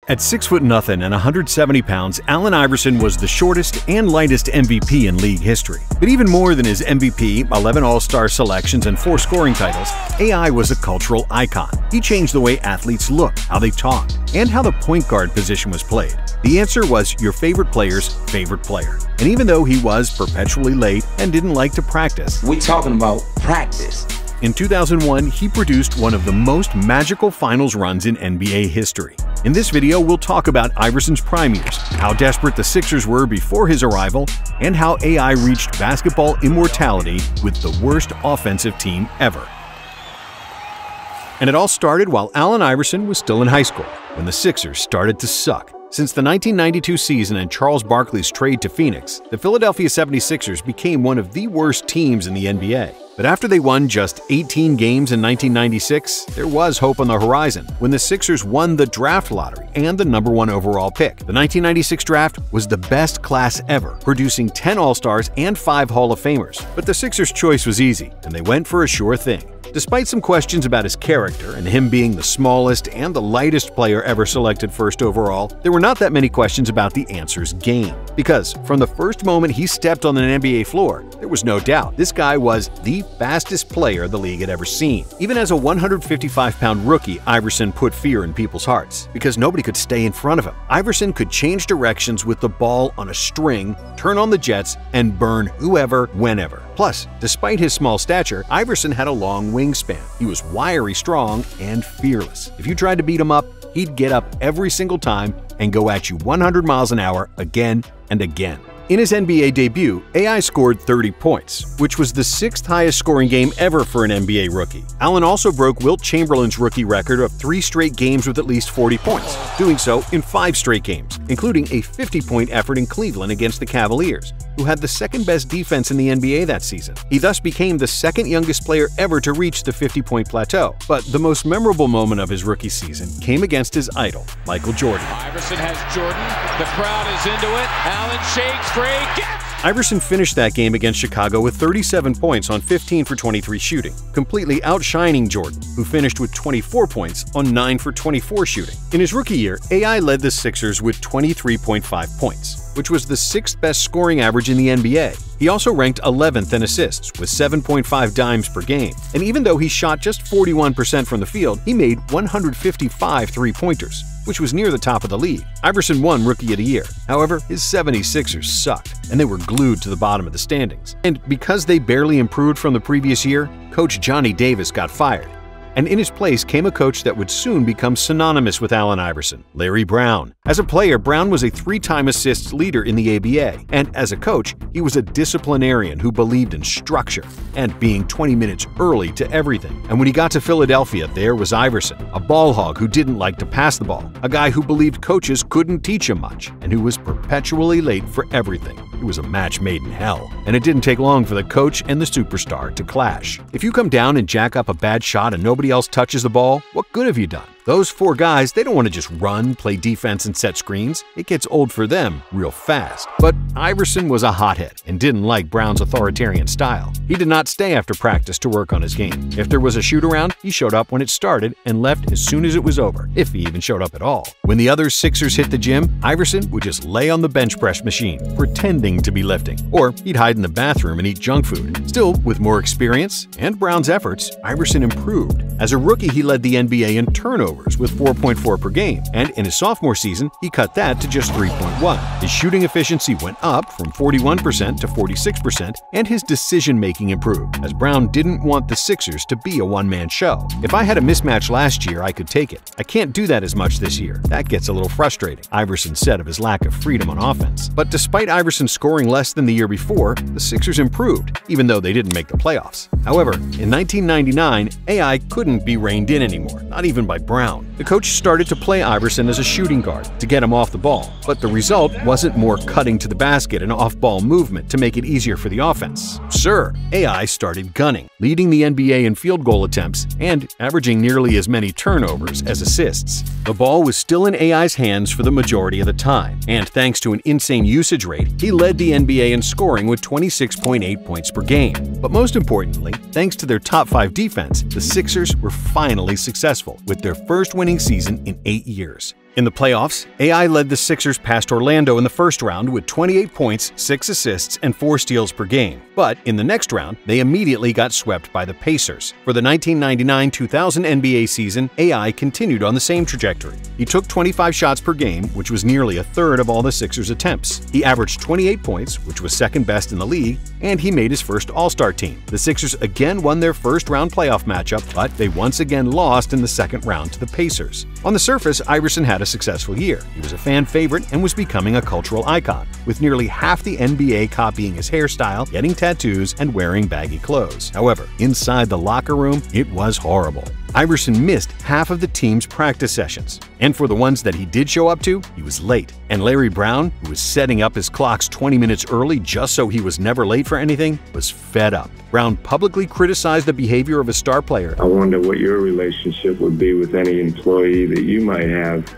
At 6'0" and 170 pounds, Allen Iverson was the shortest and lightest MVP in league history. But even more than his MVP, 11 All-Star selections, and 4 scoring titles, AI was a cultural icon. He changed the way athletes looked, how they talked, and how the point guard position was played. The answer was your favorite player's favorite player. And even though he was perpetually late and didn't like to practice, we're talking about practice. In 2001, he produced one of the most magical finals runs in NBA history. In this video, we'll talk about Iverson's prime years, how desperate the Sixers were before his arrival, and how AI reached basketball immortality with the worst offensive team ever. And it all started while Allen Iverson was still in high school, when the Sixers started to suck. Since the 1992 season and Charles Barkley's trade to Phoenix, the Philadelphia 76ers became one of the worst teams in the NBA. But after they won just 18 games in 1996, there was hope on the horizon when the Sixers won the draft lottery and the #1 overall pick. The 1996 draft was the best class ever, producing 10 All-Stars and 5 Hall of Famers. But the Sixers' choice was easy, and they went for a sure thing. Despite some questions about his character and him being the smallest and the lightest player ever selected first overall, there were not that many questions about the answer's game. Because from the first moment he stepped on an NBA floor, there was no doubt this guy was the fastest player the league had ever seen. Even as a 155-pound rookie, Iverson put fear in people's hearts because nobody could stay in front of him. Iverson could change directions with the ball on a string, turn on the jets, and burn whoever, whenever. Plus, despite his small stature, Iverson had a long wingspan. He was wiry strong and fearless. If you tried to beat him up, he'd get up every single time and go at you 100 miles an hour again and again. In his NBA debut, AI scored 30 points, which was the 6th highest scoring game ever for an NBA rookie. Allen also broke Wilt Chamberlain's rookie record of 3 straight games with at least 40 points, doing so in 5 straight games, including a 50-point effort in Cleveland against the Cavaliers, who had the second-best defense in the NBA that season. He thus became the second youngest player ever to reach the 50-point plateau. But the most memorable moment of his rookie season came against his idol, Michael Jordan. Iverson has Jordan. The crowd is into it. Allen shakes. Iverson finished that game against Chicago with 37 points on 15 for 23 shooting, completely outshining Jordan, who finished with 24 points on 9 for 24 shooting. In his rookie year, AI led the Sixers with 23.5 points, which was the 6th best scoring average in the NBA. He also ranked 11th in assists with 7.5 dimes per game. And even though he shot just 41% from the field, he made 155 three-pointers, which was near the top of the league. Iverson won Rookie of the Year. However, his 76ers sucked, and they were glued to the bottom of the standings. And because they barely improved from the previous year, Coach Johnny Davis got fired. And in his place came a coach that would soon become synonymous with Allen Iverson, Larry Brown. As a player, Brown was a 3-time assists leader in the ABA, and as a coach, he was a disciplinarian who believed in structure and being 20 minutes early to everything. And when he got to Philadelphia, there was Iverson, a ball hog who didn't like to pass the ball, a guy who believed coaches couldn't teach him much, and who was perpetually late for everything. It was a match made in hell, and it didn't take long for the coach and the superstar to clash. If you come down and jack up a bad shot and nobody else touches the ball, what good have you done? Those 4 guys, they don't want to just run, play defense, and set screens. It gets old for them real fast. But Iverson was a hothead and didn't like Brown's authoritarian style. He did not stay after practice to work on his game. If there was a shoot-around, he showed up when it started and left as soon as it was over, if he even showed up at all. When the other Sixers hit the gym, Iverson would just lay on the bench press machine, pretending to be lifting. Or he'd hide in the bathroom and eat junk food. Still, with more experience and Brown's efforts, Iverson improved. As a rookie, he led the NBA in turnovers with 4.4 per game, and in his sophomore season, he cut that to just 3.1. His shooting efficiency went up from 41% to 46%, and his decision-making improved, as Brown didn't want the Sixers to be a one-man show. If I had a mismatch last year, I could take it. I can't do that as much this year. That gets a little frustrating, Iverson said of his lack of freedom on offense. But despite Iverson scoring less than the year before, the Sixers improved, even though they didn't make the playoffs. However, in 1999, AI couldn't be reined in anymore, not even by Brown. The coach started to play Iverson as a shooting guard to get him off the ball, but the result wasn't more cutting to the basket and off-ball movement to make it easier for the offense. Sir, AI started gunning, leading the NBA in field goal attempts and averaging nearly as many turnovers as assists. The ball was still in AI's hands for the majority of the time, and thanks to an insane usage rate, he led the NBA in scoring with 26.8 points per game. But most importantly, thanks to their top 5 defense, the Sixers were finally successful with their first winning season in 8 years. In the playoffs, AI led the Sixers past Orlando in the first round with 28 points, 6 assists, and 4 steals per game. But in the next round, they immediately got swept by the Pacers. For the 1999-2000 NBA season, AI continued on the same trajectory. He took 25 shots per game, which was nearly a third of all the Sixers' attempts. He averaged 28 points, which was second best in the league, and he made his first All-Star team. The Sixers again won their first-round playoff matchup, but they once again lost in the second round to the Pacers. On the surface, Iverson had a successful year. He was a fan favorite and was becoming a cultural icon, with nearly half the NBA copying his hairstyle, getting tattoos, and wearing baggy clothes. However, inside the locker room, it was horrible. Iverson missed half of the team's practice sessions, and for the ones that he did show up to, he was late. And Larry Brown, who was setting up his clocks 20 minutes early just so he was never late for anything, was fed up. Brown publicly criticized the behavior of a star player. I wonder what your relationship would be with any employee that you might have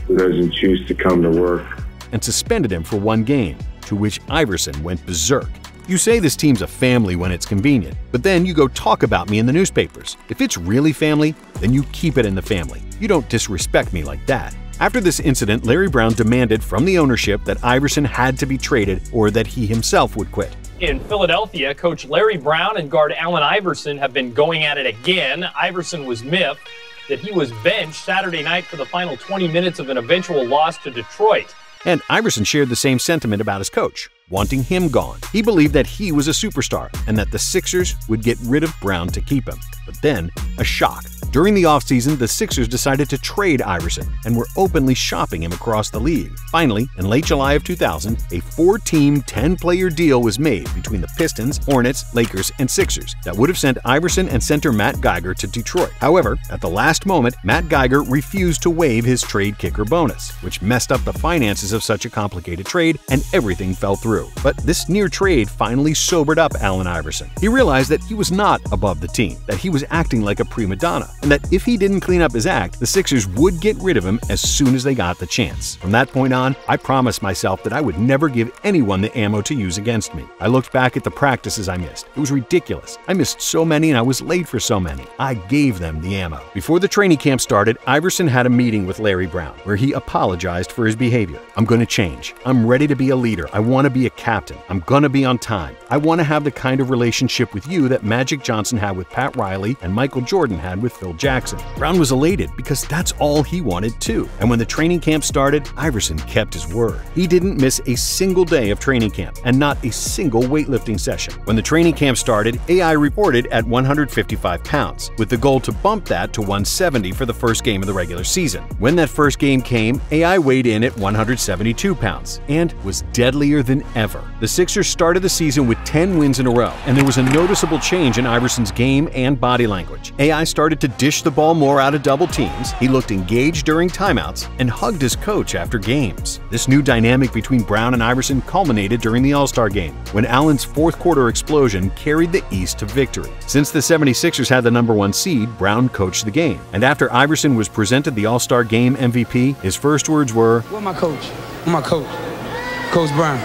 who doesn't choose to come to work. And suspended him for 1 game, to which Iverson went berserk. You say this team's a family when it's convenient, but then you go talk about me in the newspapers. If it's really family, then you keep it in the family. You don't disrespect me like that. After this incident, Larry Brown demanded from the ownership that Iverson had to be traded or that he himself would quit. In Philadelphia, coach Larry Brown and guard Allen Iverson have been going at it again. Iverson was miffed that he was benched Saturday night for the final 20 minutes of an eventual loss to Detroit. And Iverson shared the same sentiment about his coach, wanting him gone. He believed that he was a superstar and that the Sixers would get rid of Brown to keep him. But then, a shock. During the offseason, the Sixers decided to trade Iverson and were openly shopping him across the league. Finally, in late July of 2000, a 4-team, 10-player deal was made between the Pistons, Hornets, Lakers, and Sixers that would have sent Iverson and center Matt Geiger to Detroit. However, at the last moment, Matt Geiger refused to waive his trade kicker bonus, which messed up the finances of such a complicated trade, and everything fell through. But this near trade finally sobered up Allen Iverson. He realized that he was not above the team, that he was acting like a prima donna, and that if he didn't clean up his act, the Sixers would get rid of him as soon as they got the chance. From that point on, I promised myself that I would never give anyone the ammo to use against me. I looked back at the practices I missed. It was ridiculous. I missed so many and I was late for so many. I gave them the ammo. Before the training camp started, Iverson had a meeting with Larry Brown, where he apologized for his behavior. I'm going to change. I'm ready to be a leader. I want to be a captain. I'm going to be on time. I want to have the kind of relationship with you that Magic Johnson had with Pat Riley and Michael Jordan had with Phil Jackson. Brown was elated because that's all he wanted too. And when the training camp started, Iverson kept his word. He didn't miss a single day of training camp and not a single weightlifting session. When the training camp started, AI reported at 155 pounds, with the goal to bump that to 170 for the first game of the regular season. When that first game came, AI weighed in at 172 pounds and was deadlier than ever. The Sixers started the season with 10 wins in a row, and there was a noticeable change in Iverson's game and body language. AI started to dish the ball more out of double teams, he looked engaged during timeouts, and hugged his coach after games. This new dynamic between Brown and Iverson culminated during the All-Star game, when Allen's fourth-quarter explosion carried the East to victory. Since the 76ers had the #1 seed, Brown coached the game, and after Iverson was presented the All-Star Game MVP, his first words were, "Where's my coach? Where's my coach? Coach Brown.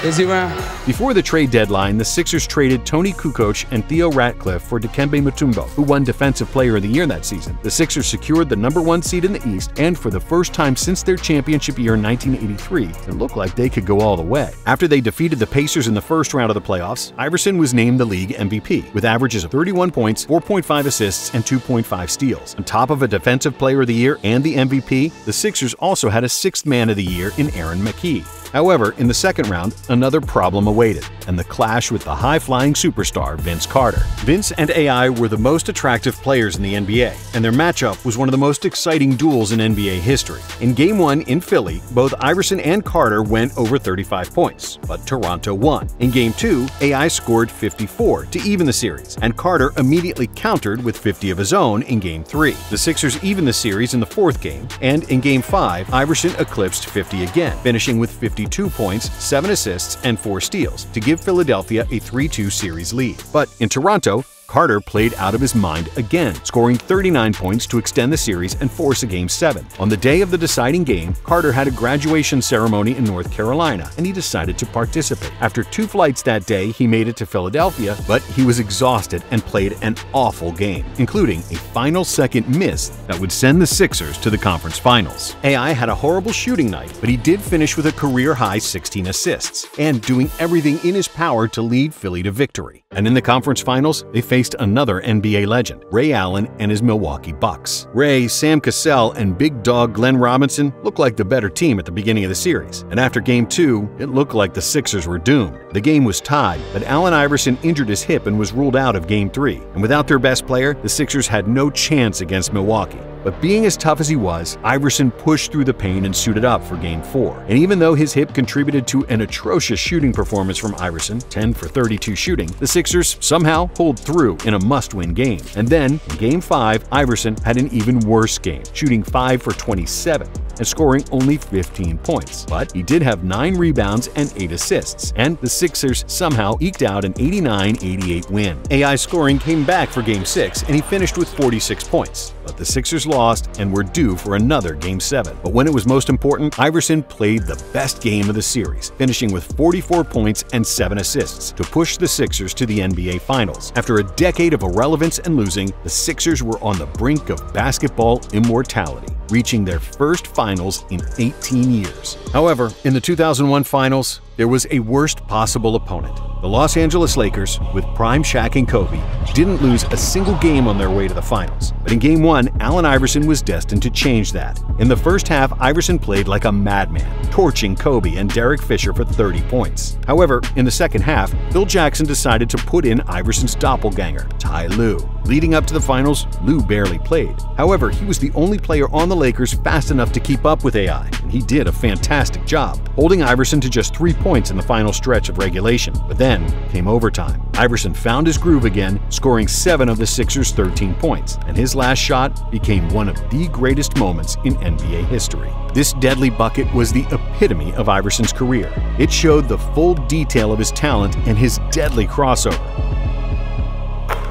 Is he around?" Before the trade deadline, the Sixers traded Tony Kukoc and Theo Ratcliffe for Dikembe Mutombo, who won Defensive Player of the Year that season. The Sixers secured the #1 seed in the East, and for the first time since their championship year in 1983, it looked like they could go all the way. After they defeated the Pacers in the first round of the playoffs, Iverson was named the league MVP, with averages of 31 points, 4.5 assists, and 2.5 steals. On top of a Defensive Player of the Year and the MVP, the Sixers also had a sixth man of the year in Aaron McKie. However, in the second round, another problem awaited, and the clash with the high-flying superstar Vince Carter. Vince and AI were the most attractive players in the NBA, and their matchup was one of the most exciting duels in NBA history. In Game 1 in Philly, both Iverson and Carter went over 35 points, but Toronto won. In Game 2, AI scored 54 to even the series, and Carter immediately countered with 50 of his own in Game 3. The Sixers evened the series in the fourth game, and in Game 5, Iverson eclipsed 50 again, finishing with 52 points, 7 assists, and 4 steals to give Philadelphia a 3-2 series lead. But in Toronto, Carter played out of his mind again, scoring 39 points to extend the series and force a Game 7. On the day of the deciding game, Carter had a graduation ceremony in North Carolina, and he decided to participate. After 2 flights that day, he made it to Philadelphia, but he was exhausted and played an awful game, including a final second miss that would send the Sixers to the conference finals. AI had a horrible shooting night, but he did finish with a career-high 16 assists, and doing everything in his power to lead Philly to victory. And in the conference finals, they faced another NBA legend, Ray Allen and his Milwaukee Bucks. Ray, Sam Cassell, and big dog Glenn Robinson looked like the better team at the beginning of the series, and after Game 2, it looked like the Sixers were doomed. The game was tied, but Allen Iverson injured his hip and was ruled out of Game 3, and without their best player, the Sixers had no chance against Milwaukee. But being as tough as he was, Iverson pushed through the pain and suited up for Game 4. And even though his hip contributed to an atrocious shooting performance from Iverson, 10 for 32 shooting, the Sixers somehow pulled through in a must-win game. And then, in Game 5, Iverson had an even worse game, shooting 5 for 27 and scoring only 15 points. But he did have 9 rebounds and 8 assists, and the Sixers somehow eked out an 89-88 win. AI's scoring came back for Game 6, and he finished with 46 points. But the Sixers lost and were due for another Game 7. But when it was most important, Iverson played the best game of the series, finishing with 44 points and 7 assists to push the Sixers to the NBA Finals. After a decade of irrelevance and losing, the Sixers were on the brink of basketball immortality, reaching their first finals in 18 years. However, in the 2001 finals, there was a worst possible opponent. The Los Angeles Lakers, with prime Shaq and Kobe, didn't lose a single game on their way to the finals. But in Game 1, Allen Iverson was destined to change that. In the first half, Iverson played like a madman, torching Kobe and Derek Fisher for 30 points. However, in the second half, Phil Jackson decided to put in Iverson's doppelganger, Ty Lue. Leading up to the finals, Lue barely played. However, he was the only player on the Lakers fast enough to keep up with AI, and he did a fantastic job, holding Iverson to just 3 points in the final stretch of regulation. But then came overtime. Iverson found his groove again, scoring 7 of the Sixers' 13 points, and his last shot became one of the greatest moments in NBA history. This deadly bucket was the epitome of Iverson's career. It showed the full detail of his talent and his deadly crossover,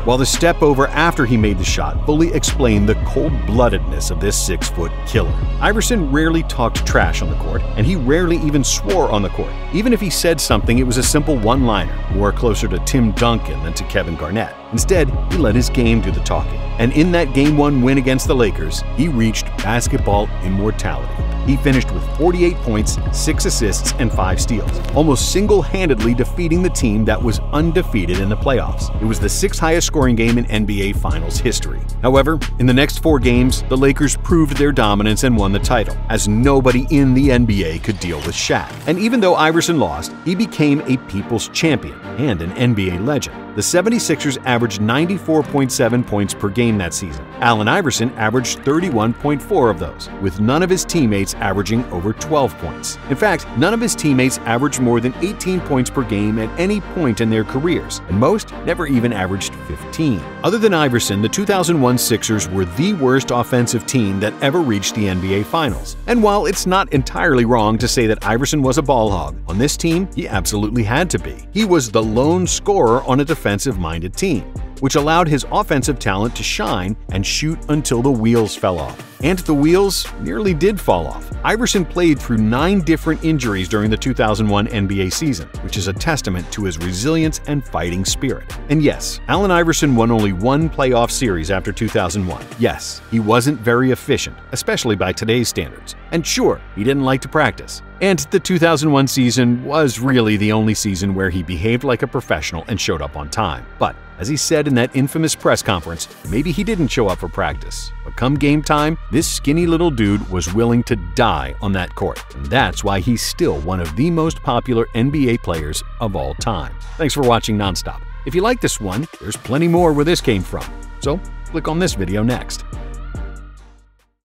while the step over after he made the shot fully explained the cold-bloodedness of this 6-foot killer. Iverson rarely talked trash on the court, and he rarely even swore on the court. Even if he said something, it was a simple one-liner, more closer to Tim Duncan than to Kevin Garnett. Instead, he let his game do the talking. And in that Game 1 win against the Lakers, he reached basketball immortality. He finished with 48 points, 6 assists, and 5 steals, almost single-handedly defeating the team that was undefeated in the playoffs. It was the 6th highest scoring game in NBA Finals history. However, in the next 4 games, the Lakers proved their dominance and won the title, as nobody in the NBA could deal with Shaq. And even though Iverson lost, he became a people's champion and an NBA legend. The 76ers averaged 94.7 points per game that season. Allen Iverson averaged 31.4 of those, with none of his teammates averaging over 12 points. In fact, none of his teammates averaged more than 18 points per game at any point in their careers, and most never even averaged 15. Other than Iverson, the 2001 Sixers were the worst offensive team that ever reached the NBA Finals. And while it's not entirely wrong to say that Iverson was a ball hog, on this team, he absolutely had to be. He was the lone scorer on a defensive-minded team, which allowed his offensive talent to shine and shoot until the wheels fell off. And the wheels nearly did fall off. Iverson played through 9 different injuries during the 2001 NBA season, which is a testament to his resilience and fighting spirit. And yes, Allen Iverson won only 1 playoff series after 2001. Yes, he wasn't very efficient, especially by today's standards. And sure, he didn't like to practice. And the 2001 season was really the only season where he behaved like a professional and showed up on time. But as he said in that infamous press conference, maybe he didn't show up for practice. But come game time, this skinny little dude was willing to die on that court. And that's why he's still one of the most popular NBA players of all time. Thanks for watching Nonstop. If you like this one, there's plenty more where this came from. So click on this video next.